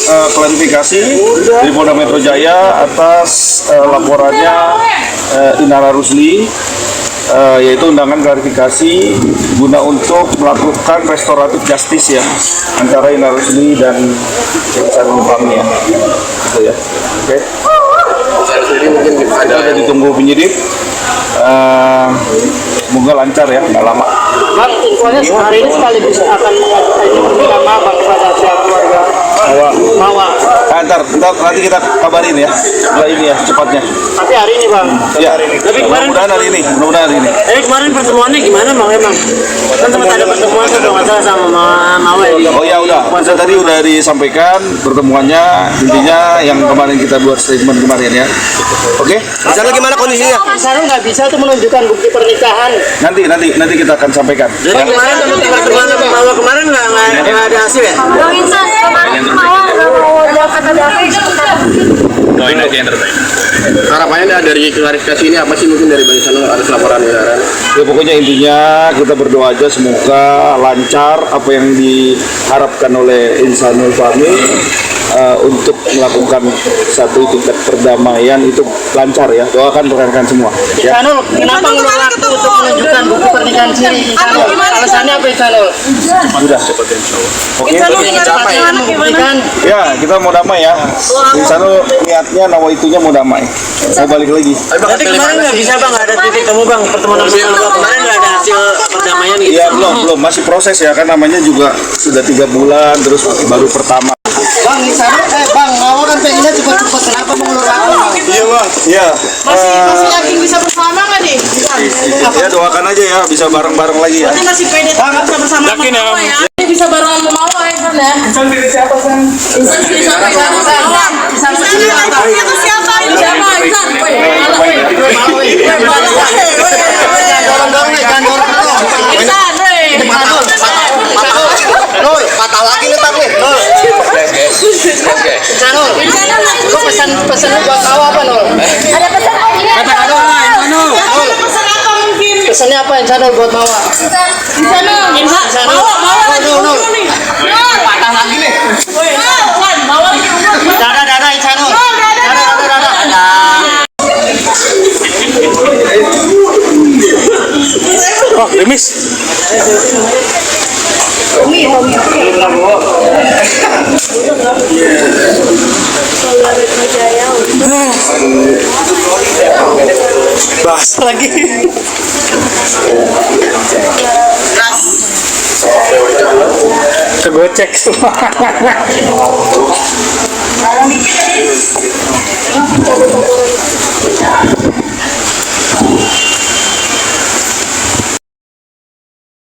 klarifikasi dari Polda Metro Jaya atas laporannya Inara Rusli, yaitu undangan klarifikasi guna untuk melakukan restoratif justice ya antara Inara Rusli dan Ihsanul Fahmi ya, gitu ya. Oke. Kita sudah ditunggu penyidik. Semoga lancar ya, nggak lama. Bang, infonya hari ini sekaligus akan mengajukan maaf kepada pihak keluarga Mawa. Nanti kita kabarin ya, setelah ini ya, cepatnya. Tapi hari ini bang. Ya, tapi kemarin mudah-mudahan hari ini. Kemarin pertemuannya gimana bang emang? Kan sempat ada pertemuan tuh kalau nggak salah sama Mawa ya. Oh ya udah, tadi udah disampaikan pertemuannya, intinya yang kemarin kita buat statement kemarin ya. Oke? Di sana gimana kondisinya? Di sana nggak bisa tuh menunjukkan bukti pernikahan. Nanti kita akan sampaikan. Jadi kemarin pertemuan sama Mawa kemarin nggak ada hasil ya? Bang Insan, kemarin Mawa nggak mau jawab kata David. Doain aja yang terbaik. Harapannya dari klarifikasi ini apa sih, mungkin dari Bang Ihsanul atas laporan ini? Ya pokoknya intinya kita berdoa aja semoga lancar apa yang diharapkan oleh Ihsanul Fahmi untuk melakukan satu tingkat perdamaian itu lancar ya. Doakan rekan-rekan semua. Ya. Ihsanul, kenapa ngeluh waktu untuk menunjukkan bukti pernikahan siri? Ihsanul, alasannya apa Ihsanul? Sudah. Oke. Membuktikan. Ya kita mau damai ya. Ihsanul niatnya nawaitunya mau damai. Mau balik lagi. Berarti kemarin nggak bisa bang, nggak ada titik temu bang pertemuan sama Mawa kemarin nggak ada hasil perdamaian gitu. Ya belum masih proses ya kan, namanya juga sudah 3 bulan terus baru pertama. Bang Ihsanul, bang Mawa kan pengennya cepat-cepat, kenapa mengulur waktu bang? Iya bang. Iya. Masih yakin bisa bersama nggak nih? Ya doakan aja ya bisa bareng-bareng lagi ya. Berarti masih pede bisa bersama sama Mawa ya? Ini bisa bareng sama Mawa ya San ya? Insan pilih siapa San? Insan pilih siapa ya? Insan pilih siapa? Itu siapa? Itu siapa? Insan. Nur, patah lagi nih nih. Nur. Ihsanul, kok pesan buat Mawa apa Nur? Ada pesan lagi? Kata-kata Ihsanul. Pesan apa mungkin? Pesannya apa Ihsanul buat Mawa? Insan. Mawa lagi umur nih. Patah lagi nih. Mawa lagi umur. Dadah Ihsanul. Oh, Demis. Bahas lagi. Kegocek semua.